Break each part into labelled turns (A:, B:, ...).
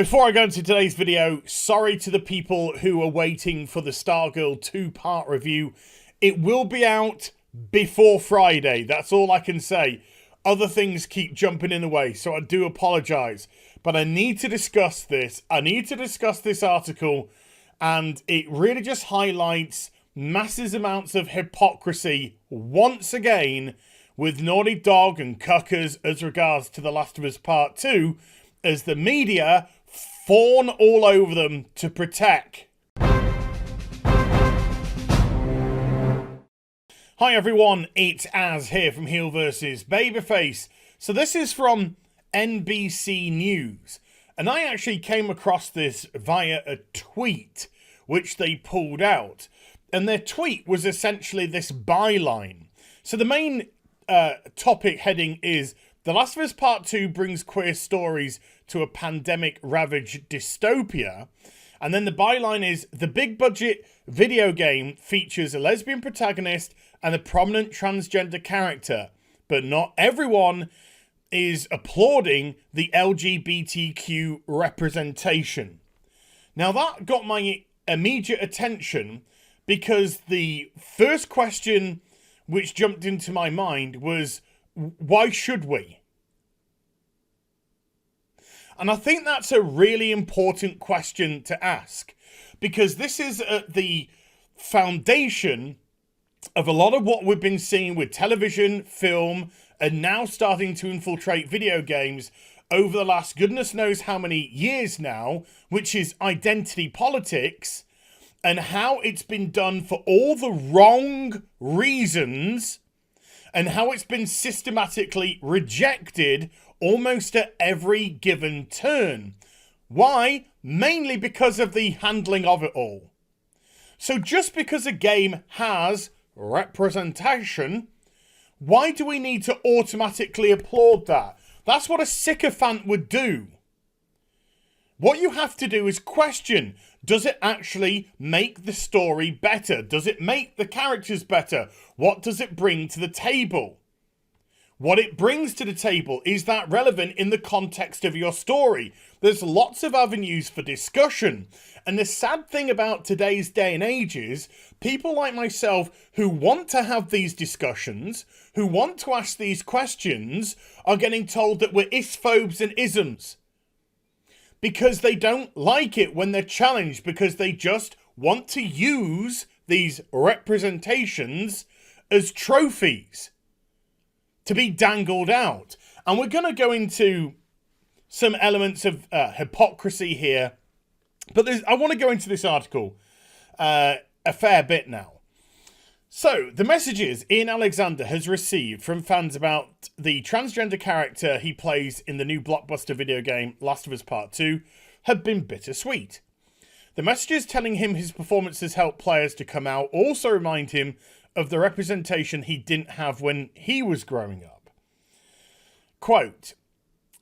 A: Before I go into today's video, sorry to the people who are waiting for the Stargirl 2-part review. It will be out before Friday, that's all I can say. Other things keep jumping in the way, so I do apologise. But I need to discuss this. I need to discuss this article, and it really just highlights massive amounts of hypocrisy once again with Naughty Dog and Cuckers as regards to The Last of Us Part 2, as the media fawn all over them to PROTEK. Hi everyone, it's Az here from HeelvsBabyface. So this is from NBC News, and I actually came across this via a tweet which they pulled out, and their tweet was essentially this byline. So the main topic heading is The Last of Us Part 2 brings queer stories to a pandemic-ravaged dystopia. And then the byline is, the big-budget video game features a lesbian protagonist and a prominent transgender character, but not everyone is applauding the LGBTQ representation. Now that got my immediate attention because the first question which jumped into my mind was, why should we? And I think that's a really important question to ask, because this is at the foundation of a lot of what we've been seeing with television, film, and now starting to infiltrate video games over the last goodness knows how many years now, which is identity politics, and how it's been done for all the wrong reasons, and how it's been systematically rejected almost at every given turn. Why? Mainly because of the handling of it all. So just because a game has representation, why do we need to automatically applaud that? That's what a sycophant would do. What you have to do is question, does it actually make the story better? Does it make the characters better? What does it bring to the table? What it brings to the table, is that relevant in the context of your story? There's lots of avenues for discussion. And the sad thing about today's day and age is people like myself who want to have these discussions, who want to ask these questions, are getting told that we're isphobes and isms. Because they don't like it when they're challenged, because they just want to use these representations as trophies to be dangled out. And we're going to go into some elements of hypocrisy here. But I want to go into this article a fair bit now. So, the messages Ian Alexander has received from fans about the transgender character he plays in the new blockbuster video game Last of Us Part 2 have been bittersweet. The messages telling him his performance has helped players to come out also remind him of the representation he didn't have when he was growing up. Quote,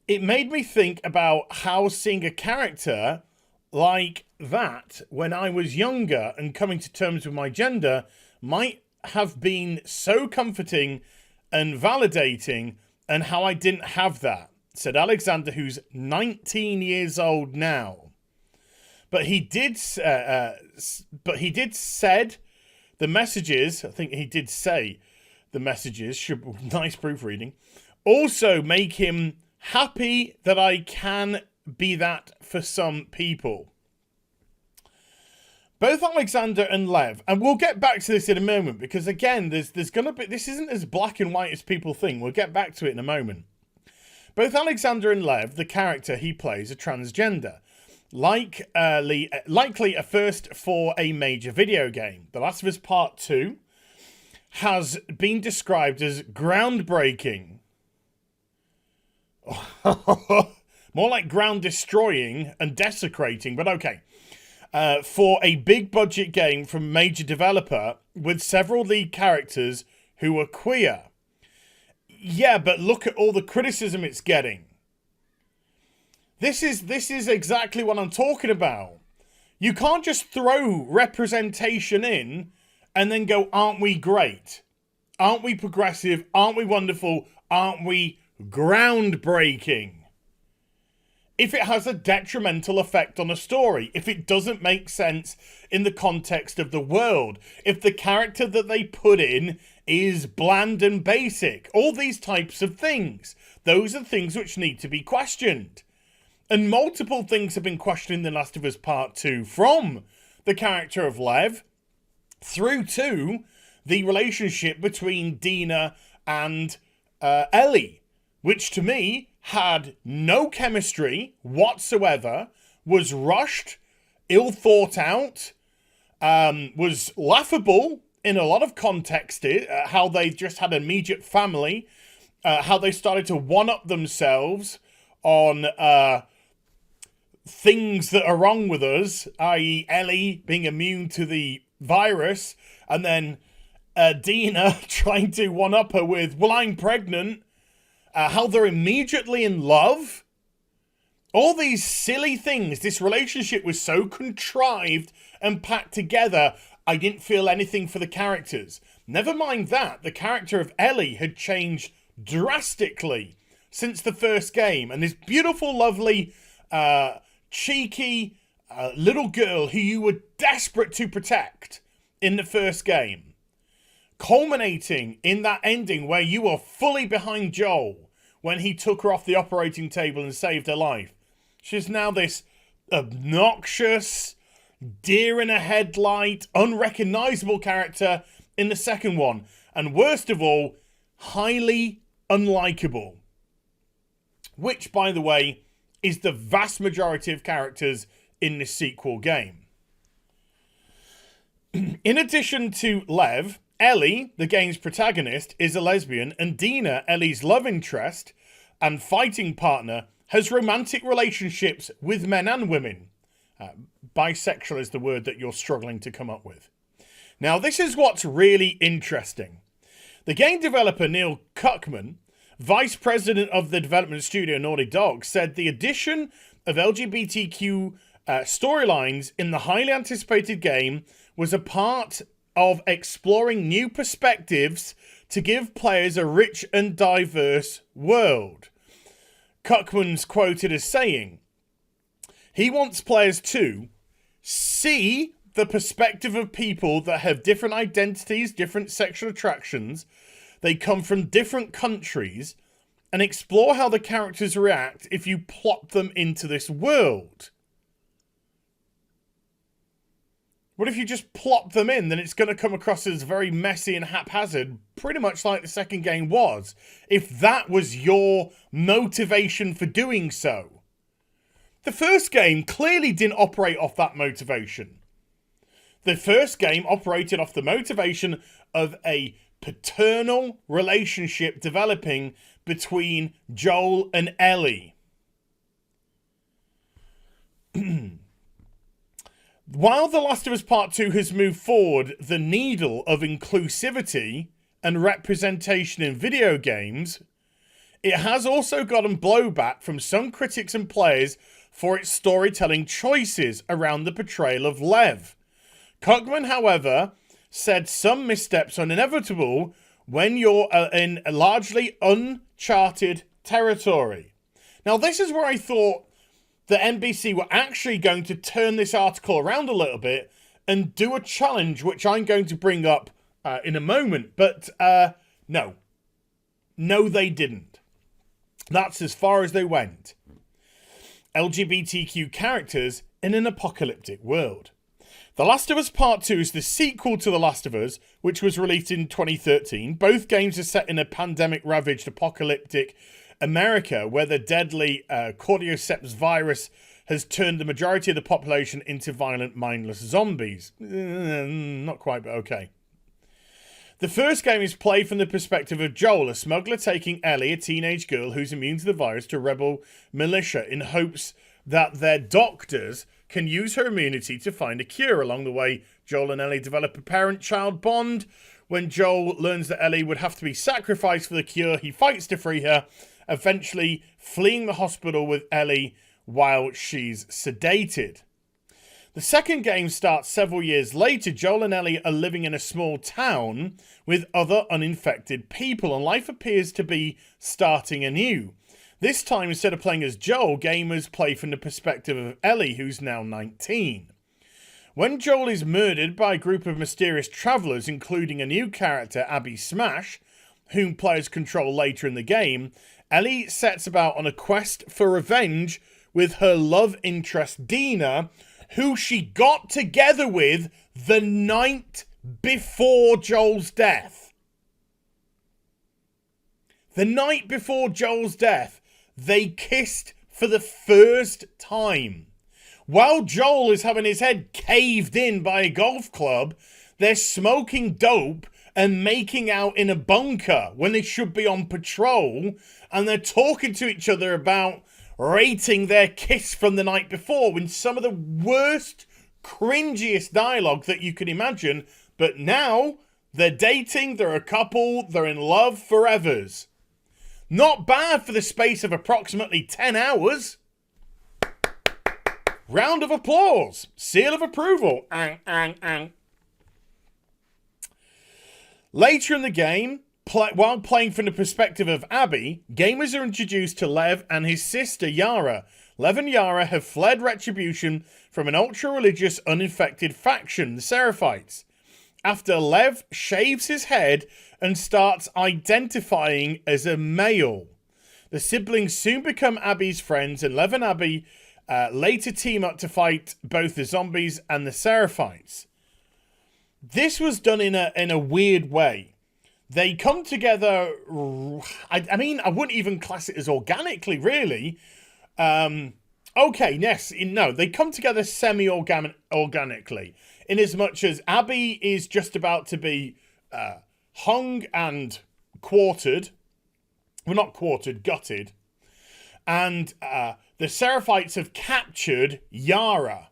A: "It made me think about how seeing a character like that when I was younger and coming to terms with my gender might have been so comforting and validating, and how I didn't have that," said Alexander, who's 19 years old now. But he did said the messages, I think he did say the messages, nice proofreading, also make him happy that I can be that for some people. Both Alexander and Lev, and we'll get back to this in a moment, because again, there's gonna be, this isn't as black and white as people think. We'll get back to it in a moment. Both Alexander and Lev, the character he plays, are transgender. Likely a first for a major video game. The Last of Us Part 2 has been described as groundbreaking. More like ground destroying and desecrating, but okay. For a big budget game from a major developer with several lead characters who are queer. Yeah, but look at all the criticism it's getting. This is exactly what I'm talking about. You can't just throw representation in and then go, aren't we great? Aren't we progressive? Aren't we wonderful? Aren't we groundbreaking? if it has a detrimental effect on a story, if it doesn't make sense in the context of the world, if the character that they put in is bland and basic, all these types of things. Those are things which need to be questioned. And multiple things have been questioned in The Last of Us Part 2, from the character of Lev through to the relationship between Dina and Ellie, which to me had no chemistry whatsoever, was rushed, ill thought out, was laughable in a lot of context, how they just had an immediate family, how they started to one-up themselves on things that are wrong with us, i.e. Ellie being immune to the virus, and then Dina trying to one-up her with, well, I'm pregnant, how they're immediately in love. All these silly things. This relationship was so contrived and packed together, I didn't feel anything for the characters. Never mind that, the character of Ellie had changed drastically since the first game. And this beautiful, lovely, cheeky little girl who you were desperate to protect in the first game, culminating in that ending where you were fully behind Joel when he took her off the operating table and saved her life. She's now this obnoxious, deer in a headlight, unrecognizable character in the second one. And worst of all, highly unlikable. Which, by the way, is the vast majority of characters in this sequel game. In addition to Lev, Ellie, the game's protagonist, is a lesbian, and Dina, Ellie's love interest and fighting partner, has romantic relationships with men and women. Bisexual is the word that you're struggling to come up with. Now, this is what's really interesting. The game developer Neil Cuckman, vice president of the development studio Naughty Dog, said the addition of LGBTQ storylines in the highly anticipated game was a part of exploring new perspectives to give players a rich and diverse world. Cuckman's quoted as saying, he wants players to see the perspective of people that have different identities, different sexual attractions, they come from different countries, and explore how the characters react if you plop them into this world. What if you just plop them in? Then it's going to come across as very messy and haphazard, pretty much like the second game was, if that was your motivation for doing so. The first game clearly didn't operate off that motivation. The first game operated off the motivation of a paternal relationship developing between Joel and Ellie. While The Last of Us Part 2 has moved forward the needle of inclusivity and representation in video games, it has also gotten blowback from some critics and players for its storytelling choices around the portrayal of Lev. Cuckman, however, said some missteps are inevitable when you're in a largely uncharted territory. Now, this is where I thought the NBC were actually going to turn this article around a little bit and do a challenge, which I'm going to bring up in a moment. But no. No, they didn't. That's as far as they went. LGBTQ characters in an apocalyptic world. The Last of Us Part 2 is the sequel to The Last of Us, which was released in 2013. Both games are set in a pandemic-ravaged apocalyptic America, where the deadly cordyceps virus has turned the majority of the population into violent, mindless zombies. Not quite, but okay. The first game is played from the perspective of Joel, a smuggler taking Ellie, a teenage girl who's immune to the virus, to rebel militia in hopes that their doctors can use her immunity to find a cure. Along the way, Joel and Ellie develop a parent-child bond. When Joel learns that Ellie would have to be sacrificed for the cure, he fights to free her, eventually fleeing the hospital with Ellie while she's sedated. The second game starts several years later. Joel and Ellie are living in a small town with other uninfected people, and life appears to be starting anew. This time, instead of playing as Joel, gamers play from the perspective of Ellie, who's now 19. When Joel is murdered by a group of mysterious travellers, including a new character, Abby Smash, whom players control later in the game, Ellie sets about on a quest for revenge with her love interest Dina, who she got together with the night before Joel's death. The night before Joel's death, they kissed for the first time. While Joel is having his head caved in by a golf club, they're smoking dope and making out in a bunker when they should be on patrol, and they're talking to each other about rating their kiss from the night before in some of the worst, cringiest dialogue that you can imagine. But now they're dating, they're a couple, they're in love forevers. Not bad for the space of approximately 10 hours. Round of applause. Seal of approval. Later in the game, while playing from the perspective of Abby, gamers are introduced to Lev and his sister Yara. Lev and Yara have fled retribution from an ultra-religious, uninfected faction, the Seraphites. After Lev shaves his head and starts identifying as a male. The siblings soon become Abby's friends, and Lev and Abby later team up to fight both the zombies and the Seraphites. This was done in a weird way. They come together, I mean, I wouldn't even class it as organically, really. Okay, yes, no, they come together semi-organically, in as much as Abby is just about to be hung and quartered. Well, not quartered, gutted. And the Seraphites have captured Yara.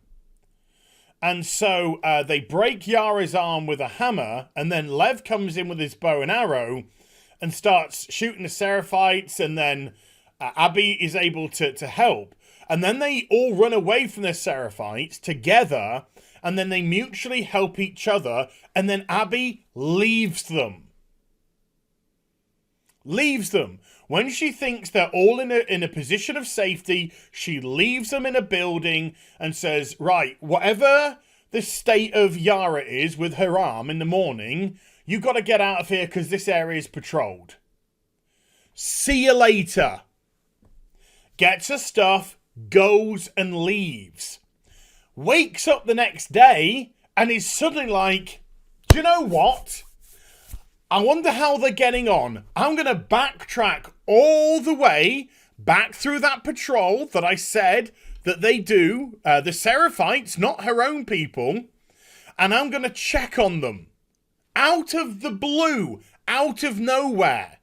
A: And so they break Yara's arm with a hammer, and then Lev comes in with his bow and arrow and starts shooting the Seraphites, and then Abby is able to help. And then they all run away from the Seraphites together, and then they mutually help each other, and then Abby leaves them. Leaves them. When she thinks they're all in a position of safety, she leaves them in a building and says, right, whatever the state of Yara is with her arm in the morning, you got to get out of here because this area is patrolled. See you later. Gets her stuff, goes and leaves. Wakes up the next day and is suddenly like, do you know what? I wonder how they're getting on. I'm going to backtrack all the way back through that patrol that I said that they do, the Seraphites, not her own people, and I'm going to check on them. Out of the blue, out of nowhere.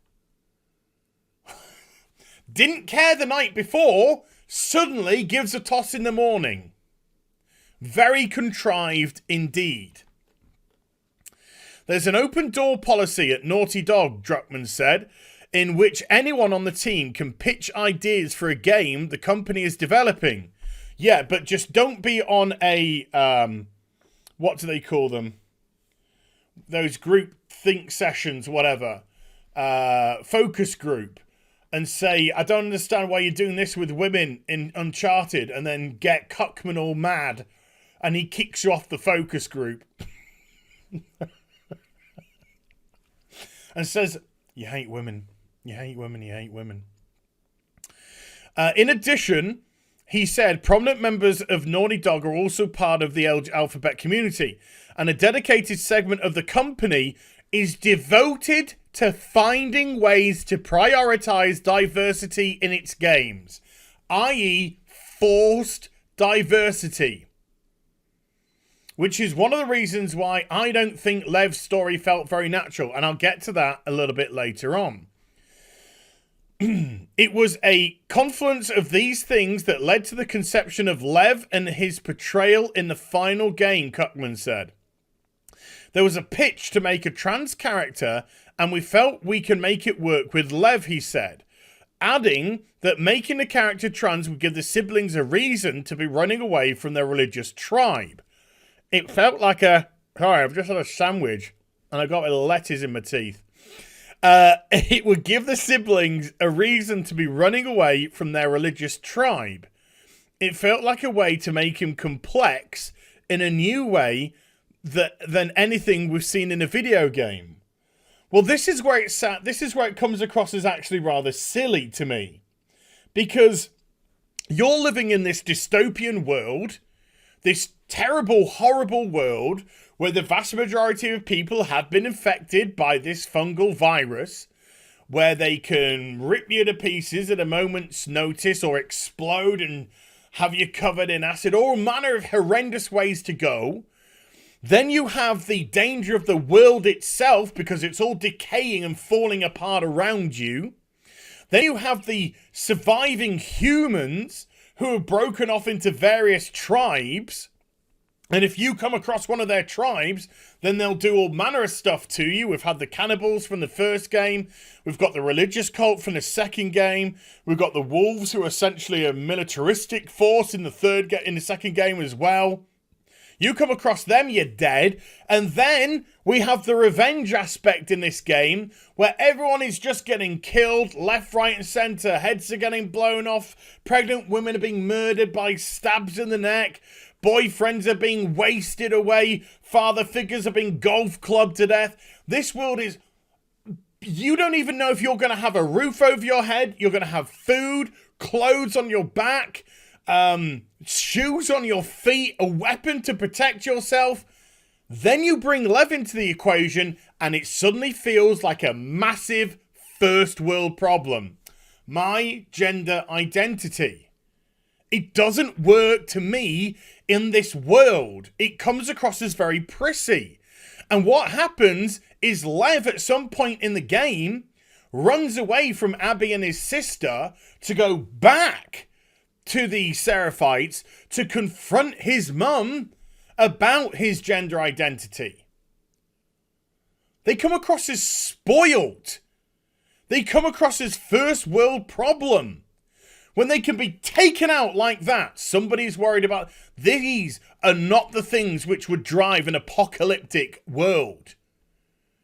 A: Didn't care the night before, suddenly gives a toss in the morning. Very contrived indeed. There's an open door policy at Naughty Dog, Druckmann said, in which anyone on the team can pitch ideas for a game the company is developing. Yeah, but just don't be on a, what do they call them? Those group think sessions, whatever. Focus group. And say, I don't understand why you're doing this with women in Uncharted, and then get Cuckman all mad and he kicks you off the focus group. And says, you hate women. You hate women. You hate women. In addition, he said, prominent members of Naughty Dog are also part of the Alphabet community. And a dedicated segment of the company is devoted to finding ways to prioritize diversity in its games. I.e. forced diversity. Which is one of the reasons why I don't think Lev's story felt very natural. And I'll get to that a little bit later on. It was a confluence of these things that led to the conception of Lev and his portrayal in the final game, Cuckman said. There was a pitch to make a trans character, and we felt we can make it work with Lev, he said. Adding that making the character trans would give the siblings a reason to be running away from their religious tribe. It felt like sorry, I've just had a sandwich and I got lettuce in my teeth. it would give the siblings a reason to be running away from their religious tribe. It felt like a way to make him complex in a new way than anything we've seen in a video game. Well, this is where it comes across as actually rather silly to me. Because you're living in this dystopian world, this terrible, horrible world, where the vast majority of people have been infected by this fungal virus, where they can rip you to pieces at a moment's notice or explode and have you covered in acid, all manner of horrendous ways to go. Then you have the danger of the world itself because it's all decaying and falling apart around you. Then you have the surviving humans who have broken off into various tribes. And if you come across one of their tribes, then they'll do all manner of stuff to you. We've had the cannibals from the first game. We've got the religious cult from the second game. We've got the wolves, who are essentially a militaristic force in the second game as well. You come across them, you're dead. And then we have the revenge aspect in this game, where everyone is just getting killed left, right, and centre. Heads are getting blown off. Pregnant women are being murdered by stabs in the neck. Boyfriends are being wasted away. Father figures are being golf clubbed to death. This world is... You don't even know if you're going to have a roof over your head. You're going to have food, clothes on your back, shoes on your feet, a weapon to protect yourself. Then you bring Lev into the equation and it suddenly feels like a massive first world problem. My gender identity. It doesn't work to me in this world. It comes across as very prissy. And what happens is Lev at some point in the game runs away from Abby and his sister to go back to the Seraphites to confront his mum about his gender identity. They come across as spoiled. They come across as first world problem. When they can be taken out like that, somebody's worried about... These are not the things which would drive an apocalyptic world.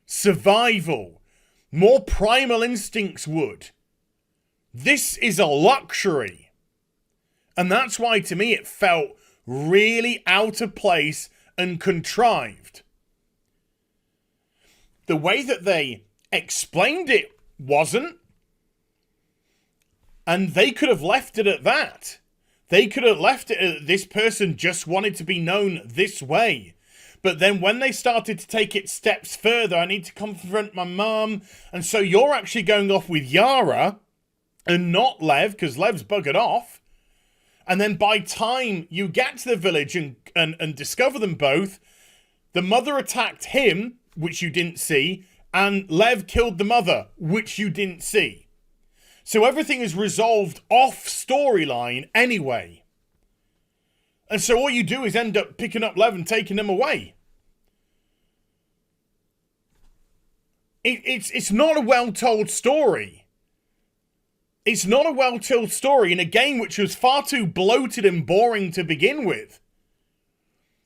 A: Survival. More primal instincts would. This is a luxury. And that's why, to me, it felt really out of place and contrived. The way that they explained it wasn't. And they could have left it at that. They could have left it at this person just wanted to be known this way. But then when they started to take it steps further, I need to confront my mum. And so you're actually going off with Yara and not Lev, because Lev's buggered off. And then by time you get to the village and discover them both, the mother attacked him, which you didn't see, and Lev killed the mother, which you didn't see. So everything is resolved off storyline anyway. And so all you do is end up picking up Lev and taking him away. It's not a well-told story. It's not a well-told story in a game which was far too bloated and boring to begin with.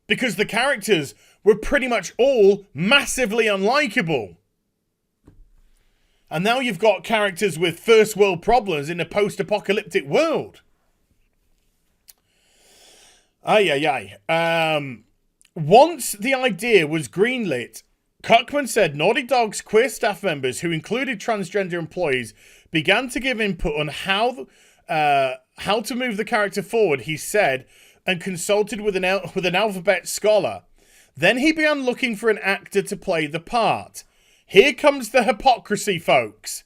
A: Because the characters were pretty much all massively unlikable. And now you've got characters with first world problems in a post-apocalyptic world. Once the idea was greenlit, Cuckman said Naughty Dog's queer staff members, who included transgender employees, began to give input on how to move the character forward, he said, and consulted with an alphabet scholar. Then he began looking for an actor to play the part. Here comes the hypocrisy, folks.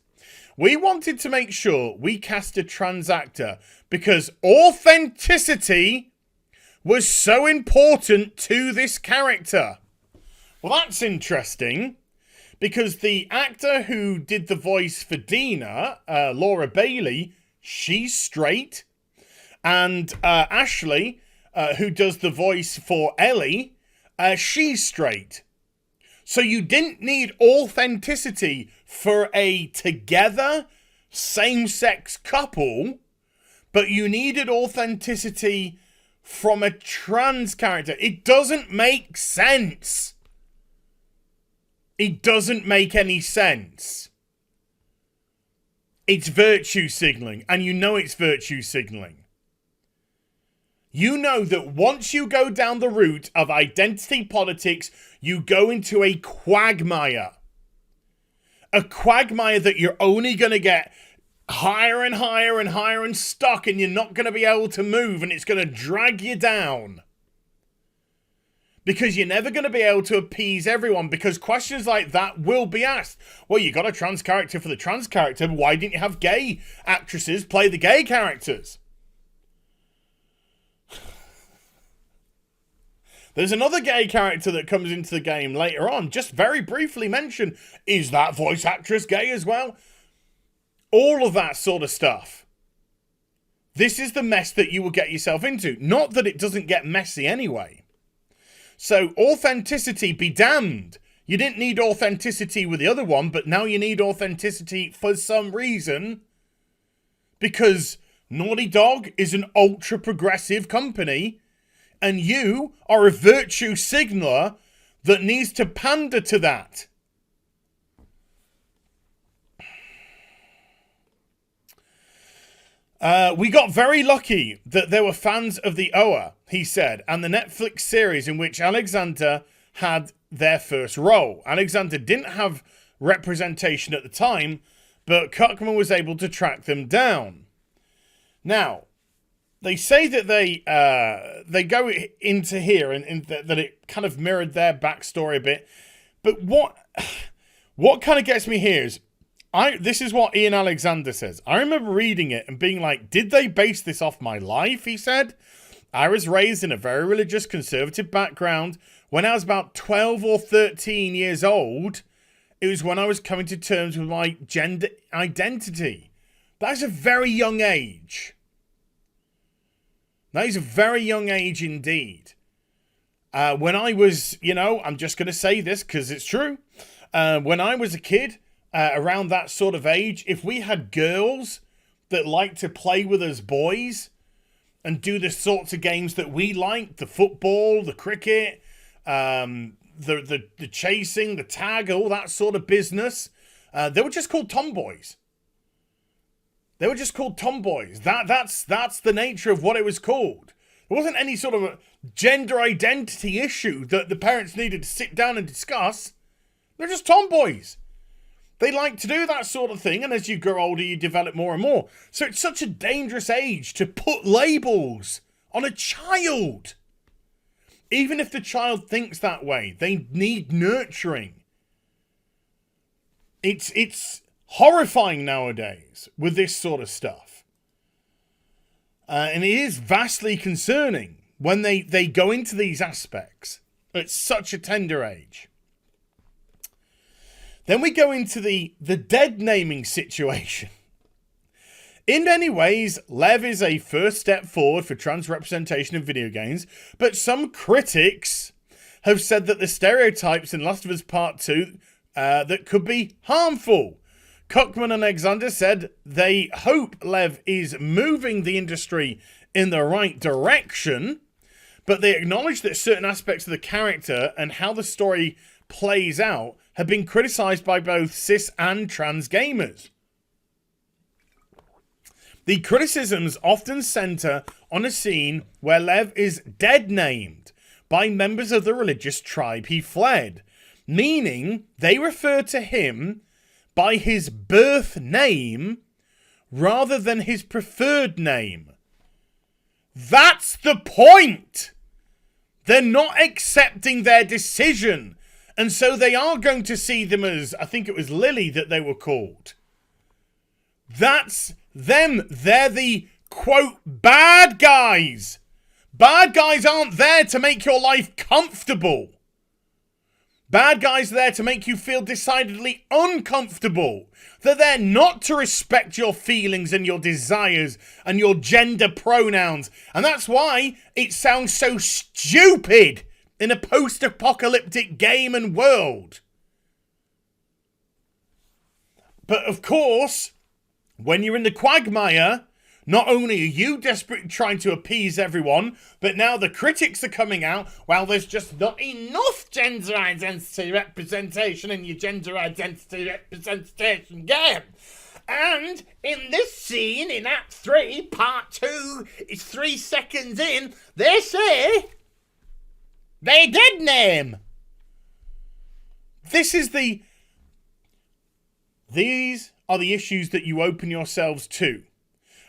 A: We wanted to make sure we cast a trans actor because authenticity was so important to this character. Well, that's interesting because the actor who did the voice for Dina, Laura Bailey, she's straight. And Ashley, who does the voice for Ellie, she's straight. So you didn't need authenticity for a together same-sex couple, but you needed authenticity from a trans character. It doesn't make sense. It doesn't make any sense. it's virtue signaling, and you know it's virtue signaling. You know that once you go down the route of identity politics, you go into a quagmire. A quagmire that you're only going to get higher and higher and higher and stuck, and you're not going to be able to move, and it's going to drag you down. Because you're never going to be able to appease everyone, because questions like that will be asked. Well, you got a trans character for the trans character, but why didn't you have gay actresses play the gay characters? There's another gay character that comes into the game later on, just very briefly mentioned. Is that voice actress gay as well? All of that sort of stuff. This is the mess that you will get yourself into. Not that it doesn't get messy anyway. So, authenticity be damned. You didn't need authenticity with the other one, but now you need authenticity for some reason. Because Naughty Dog is an ultra-progressive company, and you are a virtue signaler that needs to pander to that. We got very lucky that there were fans of the OA, he said, and the Netflix series in which Alexander had their first role. Alexander didn't have representation at the time, but Kirkman was able to track them down. Now, they say that they go into here and that it kind of mirrored their backstory a bit. But what kind of gets me here is, this is what Ian Alexander says. I remember reading it and being like, did they base this off my life? He said, I was raised in a very religious conservative background. When I was about 12 or 13 years old, it was when I was coming to terms with my gender identity. That's a very young age. That is a very young age indeed. When I was, I'm just going to say this because it's true. When I was a kid, around that sort of age, if we had girls that liked to play with us boys and do the sorts of games that we liked, the football, the cricket, the chasing, the tag, all that sort of business, they were just called tomboys. They were just called tomboys. That's the nature of what it was called. There wasn't any sort of a gender identity issue that the parents needed to sit down and discuss. They're just tomboys. They like to do that sort of thing, and as you grow older, you develop more and more. So it's such a dangerous age to put labels on a child. Even if the child thinks that way, they need nurturing. It's horrifying nowadays with this sort of stuff. And it is vastly concerning when they go into these aspects at such a tender age. Then we go into the dead naming situation. In many ways, Lev is a first step forward for trans representation in video games, but some critics have said that the stereotypes in Last of Us Part 2 that could be harmful. Cuckman and Alexander said they hope Lev is moving the industry in the right direction, but they acknowledge that certain aspects of the character and how the story plays out have been criticised by both cis and trans gamers. The criticisms often centre on a scene where Lev is dead named by members of the religious tribe he fled, meaning they refer to him by his birth name rather than his preferred name. That's the point! They're not accepting their decision. And so they are going to see them as, I think it was Lily that they were called. That's them. They're the, quote, bad guys. Bad guys aren't there to make your life comfortable. Bad guys are there to make you feel decidedly uncomfortable. They're there not to respect your feelings and your desires and your gender pronouns. And that's why it sounds so stupid in a post-apocalyptic game and world. But of course, when you're in the quagmire, not only are you desperately trying to appease everyone, but now the critics are coming out, well, there's just not enough gender identity representation in your gender identity representation game. And in this scene, in Act 3, Part 2, it's 3 seconds in, they say they did name. These are the issues that you open yourselves to.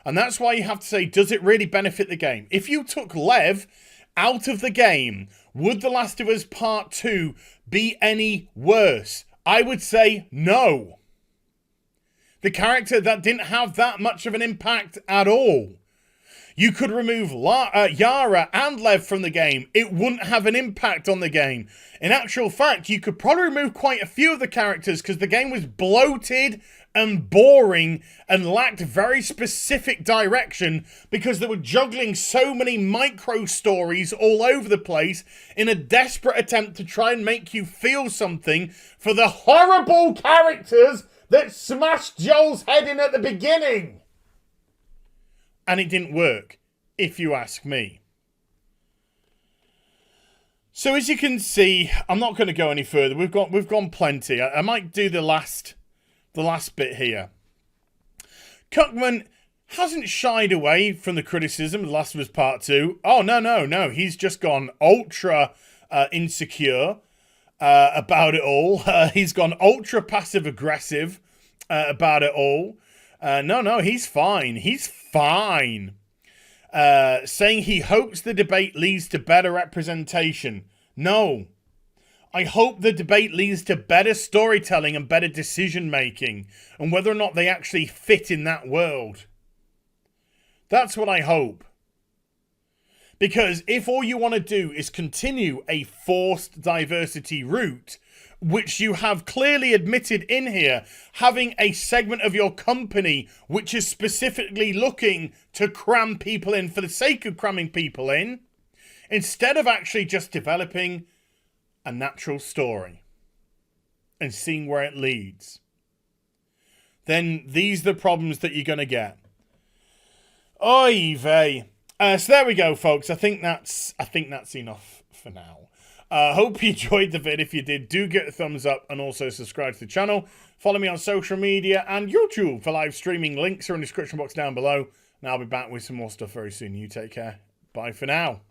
A: And that's why you have to say, does it really benefit the game? If you took Lev out of the game, would The Last of Us Part 2 be any worse? I would say no. The character that didn't have that much of an impact at all. You could remove Yara and Lev from the game. It wouldn't have an impact on the game. In actual fact, you could probably remove quite a few of the characters because the game was bloated and boring and lacked very specific direction because they were juggling so many micro stories all over the place in a desperate attempt to try and make you feel something for the horrible characters that smashed Joel's head in at the beginning. And it didn't work, if you ask me. So as you can see, I'm not going to go any further. We've gone plenty. I might do the last bit here. Cuckman hasn't shied away from the criticism of The Last of Us Part 2. Oh, no. He's just gone ultra insecure about it all. He's gone ultra passive-aggressive about it all. No, he's fine. He's fine. Saying he hopes the debate leads to better representation. No. I hope the debate leads to better storytelling and better decision making, and whether or not they actually fit in that world. That's what I hope. Because if all you want to do is continue a forced diversity route, which you have clearly admitted in here, having a segment of your company which is specifically looking to cram people in for the sake of cramming people in, instead of actually just developing a natural story and seeing where it leads, then these are the problems that you're going to get. Oy vey. So there we go, folks. I think that's enough for now. Hope you enjoyed the vid. If you did, do get a thumbs up and also subscribe to the channel. Follow me on social media and YouTube for live streaming. Links are in the description box down below. And I'll be back with some more stuff very soon. You take care. Bye for now.